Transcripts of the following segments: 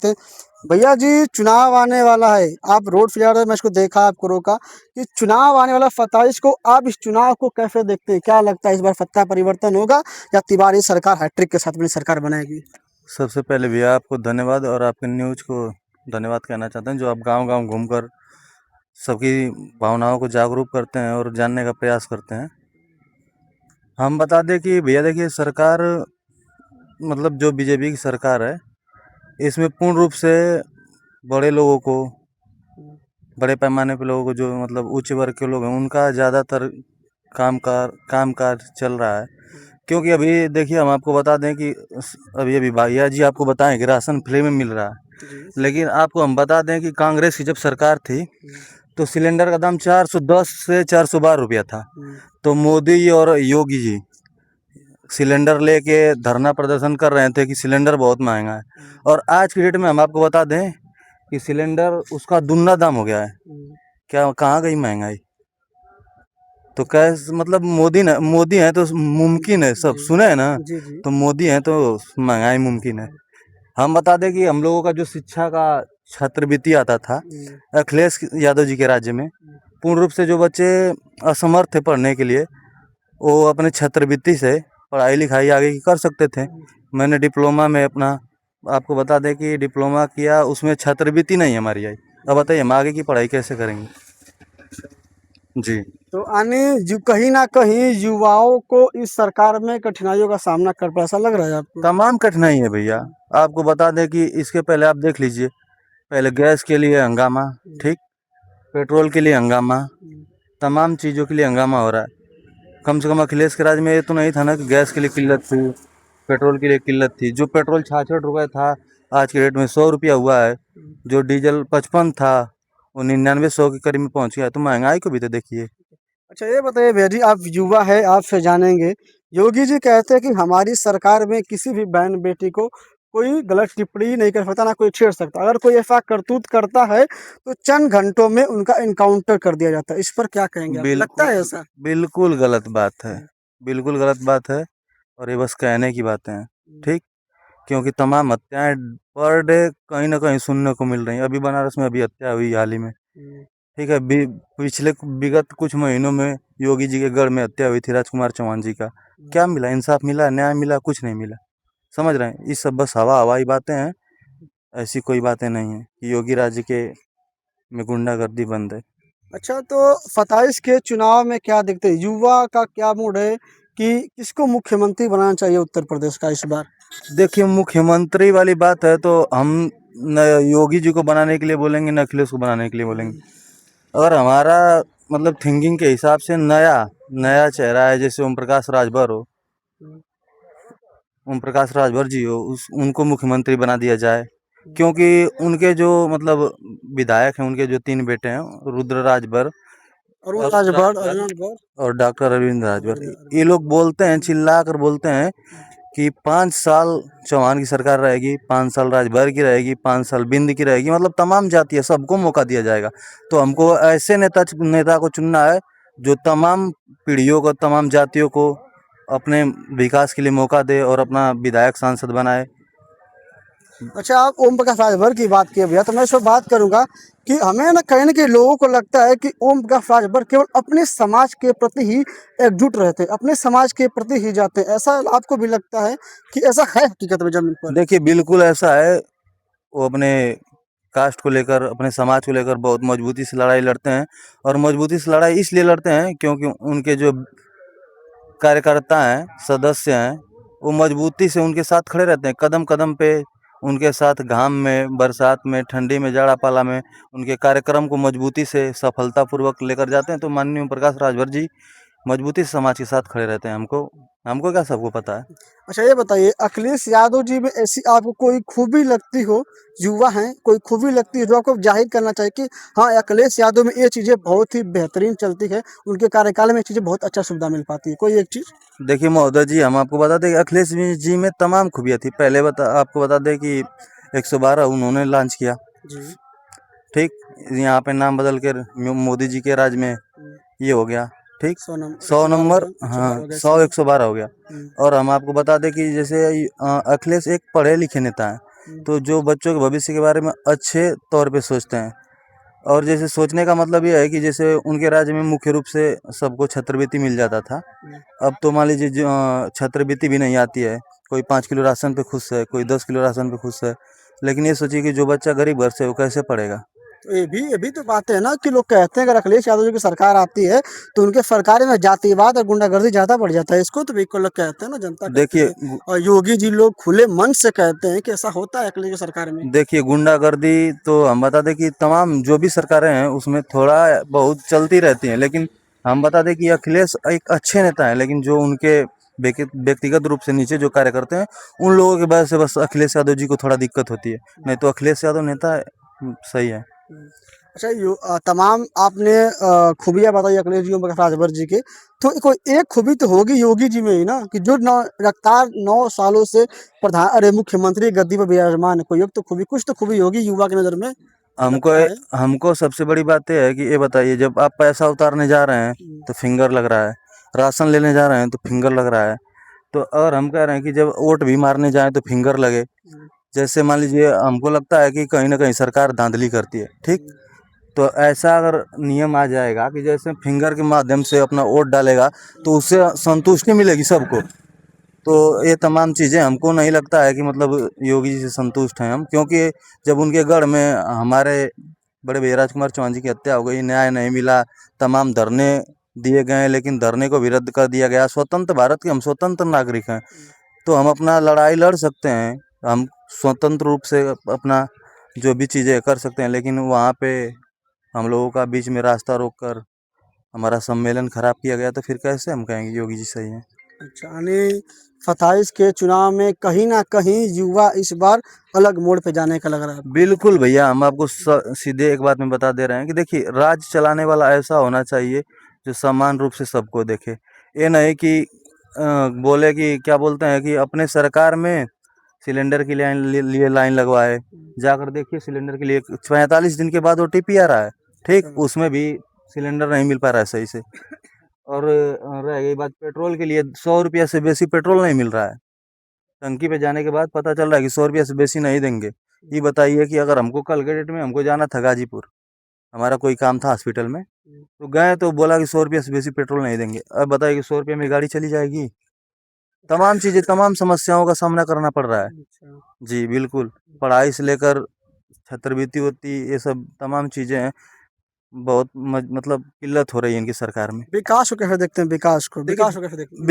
देखते हैं। भैया जी, चुनाव आने वाला है, आप रोड पे जा रहे हो, मैं इसको देखा, आपको रोका कि चुनाव आने वाला 27 को, आप इस चुनाव को कैसे देखते हैं? क्या लगता है इस बार सत्ता परिवर्तन होगा या तिवारी सरकार हैट्रिक के साथ अपनी सरकार बनाएगी? सबसे पहले भैया आपको धन्यवाद और आपके न्यूज़ को धन्यवाद कहना चाहते हैं, जो आप गांव-गांव घूमकर सबकी भावनाओं को जागरूक करते हैं और जानने का प्रयास करते हैं। हम बता दें कि भैया देखिए, सरकार मतलब जो बीजेपी की सरकार है, इसमें पूर्ण रूप से बड़े लोगों को, बड़े पैमाने पे लोगों को, जो मतलब उच्च वर्ग के लोग हैं, उनका ज़्यादातर कामकाज चल रहा है। क्योंकि अभी देखिए, हम आपको बता दें कि अभी भैया जी आपको बताएं कि राशन फ्री में मिल रहा है, लेकिन आपको हम बता दें कि कांग्रेस की जब सरकार थी तो सिलेंडर का दाम 410 से 412 रुपया था। तो मोदी और योगी जी सिलेंडर लेके धरना प्रदर्शन कर रहे थे कि सिलेंडर बहुत महंगा है, और आज की डेट में हम आपको बता दें कि सिलेंडर उसका दुगना दाम हो गया है। क्या कहाँ गई महंगाई? तो कैसे मतलब मोदी है तो मुमकिन है, सब सुने हैं ना, जी, जी। तो मोदी है तो महंगाई मुमकिन है। हम बता दें कि हम लोगों का जो शिक्षा का छात्रवृत्ति आता था अखिलेश यादव जी के राज्य में, पूर्ण रूप से जो बच्चे असमर्थ थे पढ़ने के लिए, वो अपने छात्रवृत्ति से पढ़ाई लिखाई आगे की कर सकते थे। मैंने डिप्लोमा में अपना, आपको बता दें कि डिप्लोमा किया, उसमें छात्रवृत्ति नहीं हमारी आई। अब बताइए हम आगे की पढ़ाई कैसे करेंगे? जी। तो आने जो कहीं ना कहीं युवाओं को इस सरकार में कठिनाइयों का सामना कर पड़ा, ऐसा लग रहा है आपको? तमाम कठिनाई है भैया। आपको बता दें कि इसके पहले आप देख लीजिए, पहले गैस के लिए हंगामा, ठीक, पेट्रोल के लिए हंगामा, तमाम चीज़ों के लिए हंगामा हो रहा है। कम से कम अखिलेश के राज में ये तो नहीं था ना कि गैस के लिए किल्लत थी, पेट्रोल के लिए किल्लत थी। जो पेट्रोल 66 रुपये था, आज के रेट में 100 रुपया हुआ है। जो डीजल 55 था, वो 99-100 के करीब में पहुंच गया है। तो महंगाई को भी तो देखिए। अच्छा, ये बताइए भैया जी, आप युवा है, आपसे जानेंगे। योगी जी कहते हैं कि हमारी सरकार में किसी भी बहन बेटी को कोई गलत टिप्पणी नहीं कर सकता, ना कोई छेड़ सकता। अगर कोई ऐसा करतूत करता है तो चंद घंटों में उनका इनकाउंटर कर दिया जाता है। इस पर क्या कहेंगे आप? लगता बिल्कुल, है ऐसा? बिल्कुल गलत बात है, बिल्कुल गलत बात है। और ये बस कहने की बातें हैं, ठीक? क्योंकि तमाम हत्याएं पर डे कहीं ना कहीं सुनने को मिल रही हैं। अभी बनारस में अभी हत्या हुई हाल ही में, ठीक है। पिछले विगत कुछ महीनों में योगी जी के गढ़ में हत्या हुई थी राजकुमार चौहान जी का। क्या मिला? इंसाफ मिला? न्याय मिला? कुछ नहीं मिला। समझ रहे हैं? ये सब बस हवाई बातें हैं, ऐसी कोई बातें नहीं है कि योगी राज्य के में गुंडागर्दी बंद है। अच्छा, तो 27 के चुनाव में क्या देखते हैं? युवा का क्या मूड है कि किसको मुख्यमंत्री बनाना चाहिए उत्तर प्रदेश का इस बार? देखिए, मुख्यमंत्री वाली बात है तो हम न योगी जी को बनाने के लिए बोलेंगे, न अखिलेश को बनाने के लिए बोलेंगे। अगर हमारा मतलब थिंकिंग के हिसाब से नया नया चेहरा है, जैसे ओम प्रकाश राजभर हो, ओम प्रकाश राजभर जी हो, उस उनको मुख्यमंत्री बना दिया जाए। क्योंकि उनके जो मतलब विधायक हैं, उनके जो 3 बेटे हैं, रुद्र राजभर, अरुण अरुण राजभर, राजभर अरुण राजभर। और डॉक्टर अरविंद राजभर, ये लोग बोलते हैं, चिल्ला कर बोलते हैं कि 5 साल चौहान की सरकार रहेगी, 5 साल राजभर की रहेगी, 5 साल बिंद की रहेगी, मतलब तमाम जाति सबको मौका दिया जाएगा। तो हमको ऐसे नेता को चुनना है जो तमाम पीढ़ियों को, तमाम जातियों को अपने विकास के लिए मौका दे और अपना विधायक सांसद बनाए। अच्छा, आप ओम प्रकाश राजभर की बात किए भैया, तो मैं इस पर बात करूंगा कि हमें ना कहीं ना कहीं लोगों को लगता है कि ओम प्रकाश राजभर केवल अपने समाज के प्रति ही एकजुट रहते हैं, अपने समाज के प्रति ही जाते हैं। ऐसा आपको भी लगता है कि ऐसा है हकीकत में जमीन पर? देखिए, बिल्कुल ऐसा है। वो अपने कास्ट को लेकर, अपने समाज को लेकर बहुत मजबूती से लड़ाई लड़ते हैं, और मजबूती से लड़ाई इसलिए लड़ते हैं क्योंकि उनके जो कार्यकर्ता हैं, सदस्य हैं, वो मजबूती से उनके साथ खड़े रहते हैं, कदम कदम पे उनके साथ, घाम में, बरसात में, ठंडी में, जाड़ा पाला में उनके कार्यक्रम को मजबूती से सफलतापूर्वक लेकर जाते हैं। तो माननीय ओम प्रकाश राजभर जी मजबूती से समाज के साथ खड़े रहते हैं। हमको हमको क्या, सबको पता है। अच्छा, ये बताइए, अखिलेश यादव जी में ऐसी आपको कोई खूबी लगती हो, युवा हैं, कोई खूबी लगती है जो आपको जाहिर करना चाहिए कि हाँ, अखिलेश यादव में ये चीज़ें बहुत ही बेहतरीन चलती है, उनके कार्यकाल में ये चीज़ें बहुत अच्छा सुविधा मिल पाती है, कोई एक चीज़? देखिए महोदय जी, हम आपको बता दें कि अखिलेश जी में तमाम खूबियाँ थी। पहले आपको बता दें कि 112 उन्होंने लॉन्च किया, जी। ठीक। यहाँ पे नाम बदल कर मोदी जी के राज में ये हो गया, ठीक। 100 112 हो नंबर, गया, 112 हाँ, हो गया इस 100 समय। 112 हो गया। और हम आपको बता दें कि जैसे अखिलेश एक पढ़े लिखे नेता हैं, तो जो बच्चों के भविष्य के बारे में अच्छे तौर पे सोचते हैं। और जैसे सोचने का मतलब ये है कि जैसे उनके राज्य में मुख्य रूप से सबको छात्रवृत्ति मिल जाता था। अब तो मान लीजिए जो छात्रवृत्ति भी नहीं आती है। कोई 5 किलो राशन पे खुश है, कोई 10 किलो राशन पे खुश है। लेकिन ये सोचिए कि जो बच्चा गरीब घर से है, वो कैसे पढ़ेगा? तो ये भी तो बातें है ना कि लोग कहते हैं अगर अखिलेश यादव जी की सरकार आती है तो उनके सरकार में जातिवाद और गुंडागर्दी ज्यादा बढ़ जाता है। इसको तो बिल्कुल लोग कहते हैं ना, जनता कहती देखिए है। और योगी जी लोग खुले मन से कहते हैं कि ऐसा होता है अखिलेश की सरकार में। देखिए गुंडागर्दी तो हम बता दें कि तमाम जो भी सरकारें हैं उसमें थोड़ा बहुत चलती रहती हैं। लेकिन हम बता दें कि अखिलेश एक अच्छे नेता हैं, लेकिन जो उनके व्यक्तिगत रूप से नीचे जो कार्य करते हैं उन लोगों की वजह से बस अखिलेश यादव जी को थोड़ा दिक्कत होती है। नहीं तो अखिलेश यादव नेता सही है। अच्छा तमाम आपने खूबियाँ बताई अखिलेश जी और प्रकाश राजभर जी के। तो कोई एक खूबी तो होगी योगी जी में ही ना कि जो लगातार 9 सालों से मुख्यमंत्री गद्दी पर विराजमान है। कोई एक तो खूबी, कुछ तो खूबी होगी युवा की नजर में हमको लगता है। हमको सबसे बड़ी बात यह है कि ये बताइए, जब आप पैसा उतारने जा रहे हैं तो फिंगर लग रहा है, राशन लेने जा रहे हैं तो फिंगर लग रहा है। तो और हम कह रहे हैं कि जब वोट भी मारने जाएं तो फिंगर लगे। जैसे मान लीजिए हमको लगता है कि कहीं ना कहीं सरकार धांधली करती है, ठीक। तो ऐसा अगर नियम आ जाएगा कि जैसे फिंगर के माध्यम से अपना वोट डालेगा तो उससे संतुष्टि मिलेगी सबको। तो ये तमाम चीज़ें हमको नहीं लगता है कि मतलब योगी जी से संतुष्ट हैं हम, क्योंकि जब उनके गढ़ में हमारे बड़े भैया राजकुमार चौहान जी की हत्या हो गई, न्याय नहीं मिला, तमाम धरने दिए गए, लेकिन धरने को भी रद्द कर दिया गया। स्वतंत्र भारत के हम स्वतंत्र नागरिक हैं, तो हम अपना लड़ाई लड़ सकते हैं, हम स्वतंत्र रूप से अपना जो भी चीज़ें कर सकते हैं। लेकिन वहाँ पे हम लोगों का बीच में रास्ता रोक कर हमारा सम्मेलन खराब किया गया, तो फिर कैसे हम कहेंगे योगी जी सही हैं? अच्छा, यानी 27 के चुनाव में कहीं ना कहीं युवा इस बार अलग मोड़ पे जाने का लग रहा है। बिल्कुल भैया, हम आपको सीधे एक बात में बता दे रहे हैं कि देखिए राज चलाने वाला ऐसा होना चाहिए जो समान रूप से सबको देखे। ये नहीं कि बोले कि क्या बोलते हैं कि अपने सरकार में सिलेंडर के लिए लाइन लगवाए। जाकर देखिए सिलेंडर के लिए 45 दिन के बाद ओटीपी आ रहा है, ठीक, उसमें भी सिलेंडर नहीं मिल पा रहा है सही से। और रह गई बात पेट्रोल के लिए, 100 रुपया से बेसी पेट्रोल नहीं मिल रहा है। टंकी पे जाने के बाद पता चल रहा है कि 100 रुपया से बेसी नहीं देंगे। ये बताइए कि अगर हमको कल के डेट में हमको जाना था गाजीपुर, हमारा कोई काम था हॉस्पिटल में, तो गए तो बोला कि 100 रुपया से बेसी पेट्रोल नहीं देंगे। अब बताइए कि 100 रुपये में गाड़ी चली जाएगी? तमाम चीज़ें, तमाम समस्याओं का सामना करना पड़ रहा है। अच्छा। जी बिल्कुल, पढ़ाई से लेकर छात्रवृत्ति होती, ये सब तमाम चीज़ें हैं। बहुत मतलब किल्लत हो रही है इनकी सरकार में। विकास को कैसे देखते हैं? विकास को देखिए विकास को कैसे देखते हैं?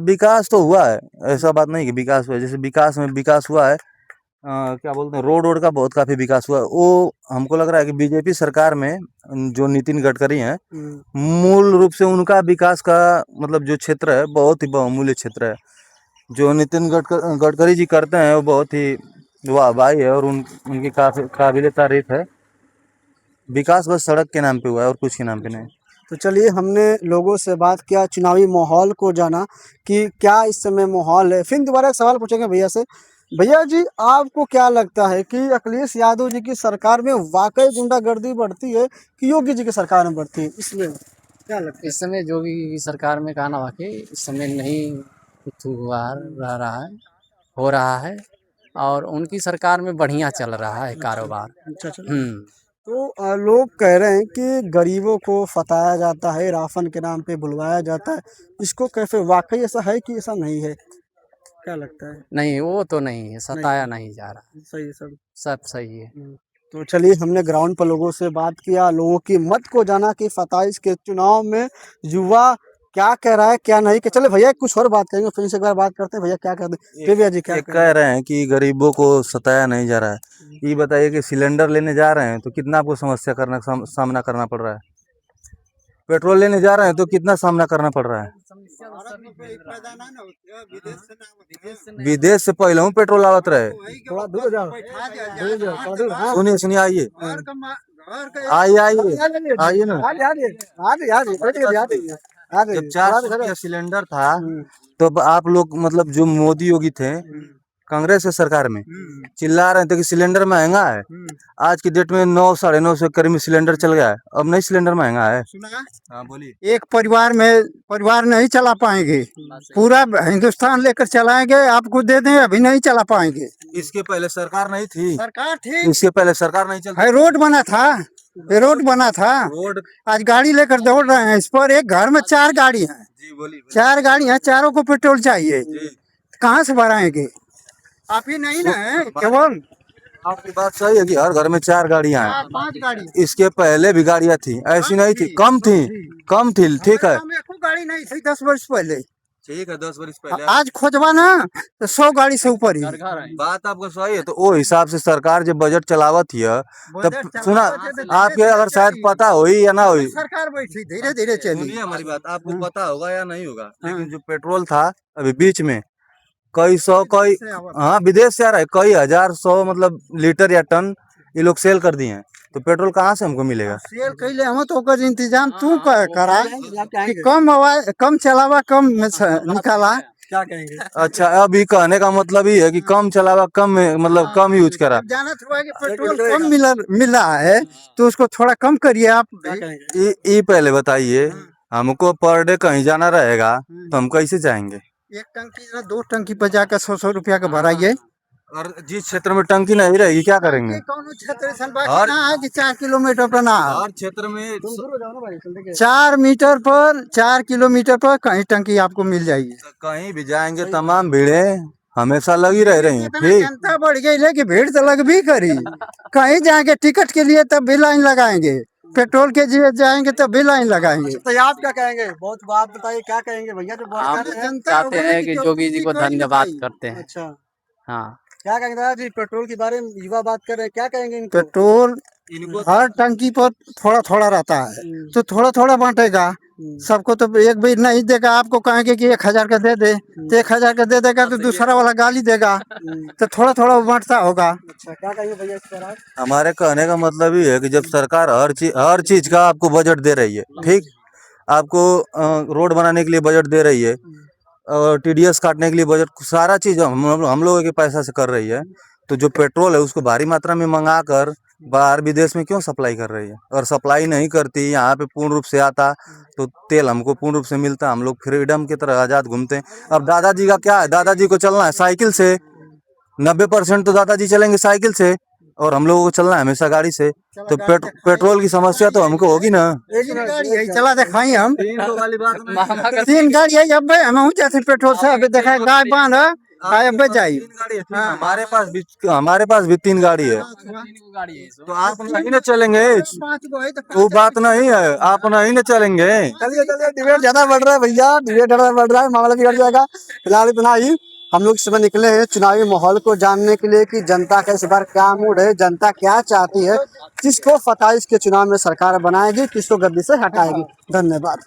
विकास तो हुआ है, ऐसा बात नहीं कि विकास हुआ है। जैसे विकास में विकास हुआ है, क्या बोलते हैं, रोड का बहुत काफ़ी विकास हुआ है। वो हमको लग रहा है कि बीजेपी सरकार में जो नितिन गडकरी हैं, मूल रूप से उनका विकास का मतलब जो क्षेत्र है बहुत ही बहुमूल्य क्षेत्र है। जो नितिन गडकरी जी करते हैं वो बहुत ही वाहवाही है और उनकी काफ़ी काबिल तारीफ है। विकास बस सड़क के नाम पे हुआ है और कुछ के नाम पे नहीं। तो चलिए, हमने लोगों से बात किया, चुनावी माहौल को जाना कि क्या इस समय माहौल है। फिर दोबारा एक सवाल पूछेंगे भैया से। भैया जी, आपको क्या लगता है कि अखिलेश यादव जी की सरकार में वाकई गुंडागर्दी बढ़ती है कि योगी जी की सरकार में बढ़ती है? इसमें क्या लगता है? इस समय योगी की सरकार में कहना वाकई इस समय नहीं कुछ हुआ रह रहा है, हो रहा है, और उनकी सरकार में बढ़िया चल रहा है कारोबार। अच्छा अच्छा। हम्म। तो लोग कह रहे हैं कि गरीबों को फताया जाता है, राशन के नाम पे बुलवाया जाता है। इसको कैसे, वाकई ऐसा है कि ऐसा नहीं है? क्या लगता है? नहीं, वो तो नहीं है, नहीं, सताया नहीं जा रहा, सही है सब। सब सही है। तो चलिए, हमने ग्राउंड पर लोगों से बात किया, लोगों की मत को जाना कि 27 के चुनाव में युवा क्या कह रहा है क्या नहीं। कि चले भैया कुछ और बात करेंगे, फिर से एक बार बात करते हैं। भैया क्या कहते हैं? भैया जी क्या ये कह कह रहे हैं कि गरीबों को सताया नहीं जा रहा है। ये बताइए कि सिलेंडर लेने जा रहे हैं तो कितना आपको समस्या सामना करना पड़ रहा है। पेट्रोल लेने जा रहे हैं तो कितना सामना करना पड़ रहा है। विदेश से पहले हूँ पेट्रोल आवत रहे। थोड़ा दूर हो जाओ, दूर जाओ, थोड़ा दूर। हाँ, सुनिए सुनिए, आइए आइए आइए आइए ना। जब 400 रुपया सिलेंडर था तो आप लोग मतलब जो मोदी योगी थे कांग्रेस के सरकार में चिल्ला रहे थे कि सिलेंडर महंगा है। आज की डेट में 9 साढ़े 9 सौ करीब में सिलेंडर चल गया है। अब नहीं सिलेंडर महंगा है। हाँ बोलिए। एक परिवार में परिवार नहीं चला पाएंगे, पूरा हिंदुस्तान लेकर चलाएंगे, आपको दे दें अभी नहीं चला पाएंगे। इसके पहले सरकार नहीं थी, सरकार थी, इसके पहले सरकार नहीं चलती। है रोड बना था, ये रोड बना था। रोड आज गाड़ी लेकर दौड़ रहे हैं इस पर, एक घर में 4 गाड़ी हैं, जी बोलिए 4 गाड़ी हैं, चारों को पेट्रोल चाहिए, जी। कहाँ से भराएंगे? आप ही नहीं ना है केवल, आपकी बात सही है कि हर घर में 4 गाड़ियां हैं। 5 गाड़ी इसके पहले भी गाड़ियां थी, ऐसी नहीं थी, कम थी, ठीक है, हमें एको गाड़ी नहीं थी 10 वर्ष पहले। ठीक है, 10 वर्ष पहले। आज खोजबा ना तो 100 गाड़ी से ऊपर ही। बात आपका सही है, तो वो हिसाब से सरकार जब बजट चलावत है तब सुना, आपके अगर शायद पता होई या ना होई, सरकार बैठी धीरे धीरे चली। सुनिए हमारी बात, आपको पता होगा या नहीं होगा, लेकिन जो पेट्रोल था अभी बीच में कई सौ, कई हाँ विदेश से आ रहा है, कई हजार 100 मतलब लीटर या टन ये लोग सेल कर दिए हैं, तो पेट्रोल कहाँ से हमको मिलेगा? सेल कैले हम तो ओकर इंतजाम तू करा कि कम चलावा, कम में निकाला। क्या कहेंगे? अच्छा, अभी कहने का मतलब ही है कि कम चलावा, कम में मतलब कम यूज करा। जाना हुआ कि पेट्रोल कम मिल रहा है तो उसको थोड़ा कम करिए आप भी। ये पहले बताइए, हमको पर डे कहीं जाना रहेगा तो हम कैसे जाएंगे? एक टंकी ना 2 टंकी पर जाकर 100 रुपया का भराइए। और जिस क्षेत्र में टंकी नहीं रहेगी क्या करेंगे? कौन क्षेत्र ऐसा बाकी ना है कि 4 किलोमीटर पर ना है। हर क्षेत्र में 4 मीटर पर, 4 किलोमीटर पर कहीं टंकी आपको मिल जाएगी। कहीं भी जाएंगे तमाम भीड़े हमेशा लगी रह रही हैं, इतना ठीक। जनता बढ़ गई है कि भीड़ तो लग भी करी। कहीं जाएंगे टिकट के लिए तब भी लाइन लगाएंगे, पेट्रोल के लिए जाएंगे तब भी लाइन लगाएंगे। तो आप क्या कहेंगे? बहुत बात बताइए, क्या कहेंगे भैया जो बात हम कर रहे हैं? चाहते हैं कि जोगी जी को धन्यवाद करते हैं। अच्छा, हाँ, क्या कहेंगे दादाजी? पेट्रोल के बारे में युवा बात कर रहे हैं, क्या कहेंगे इनको? पेट्रोल इनको हर टंकी पर थोड़ा थोड़ा रहता है तो थोड़ा थोड़ा बांटेगा सबको, तो एक भी नहीं देगा। आपको कहेंगे कि 1000 का दे दे तो 1000 का दे देगा तो दूसरा वाला गाली देगा, तो थोड़ा थोड़ा बांटता होगा। अच्छा, क्या कहेंगे भैया इस पर आप? हमारे कहने का मतलब ये है कि जब सरकार हर चीज का आपको बजट दे रही है, ठीक, आपको रोड बनाने के लिए बजट दे रही है, और टीडीएस काटने के लिए बजट, सारा चीज हम लोगों के पैसा से कर रही है, तो जो पेट्रोल है उसको भारी मात्रा में मंगा कर बाहर विदेश में क्यों सप्लाई कर रही है? और सप्लाई नहीं करती, यहाँ पे पूर्ण रूप से आता तो तेल हमको पूर्ण रूप से मिलता, हम लोग फ्रीडम की तरह आजाद घूमते हैं। अब दादाजी का क्या है, दादाजी को चलना है साइकिल से, 90% तो दादाजी चलेंगे साइकिल से, और हम लोगों को चलना है हमेशा गाड़ी से, तो पेट्रोल की समस्या तो हमको होगी ना। एक गाड़ी है, चला दिखाई हम वाली बात 3 गाड़ी है। अब हम जैसे पेट्रोल से अभी देखा गाय बांध अब जाइए। हमारे पास भी 3 गाड़ी है, तो आप नहीं ना चलेंगे? 5 गो है तो वो बात नहीं है, आप नहीं ना चलेंगे? चलिए चलिए, डिबेट ज्यादा बढ़ रहा है भैया, डिबेट ज्यादा बढ़ रहा है, मामला बिगड़ जाएगा। फिलहाल इतना ही। हम लोग इस समय निकले हैं चुनावी माहौल को जानने के लिए कि जनता का इस बार क्या मूड है, जनता क्या चाहती है, किसको 27 के चुनाव में सरकार बनाएगी, किसको गद्दी से हटाएगी। धन्यवाद।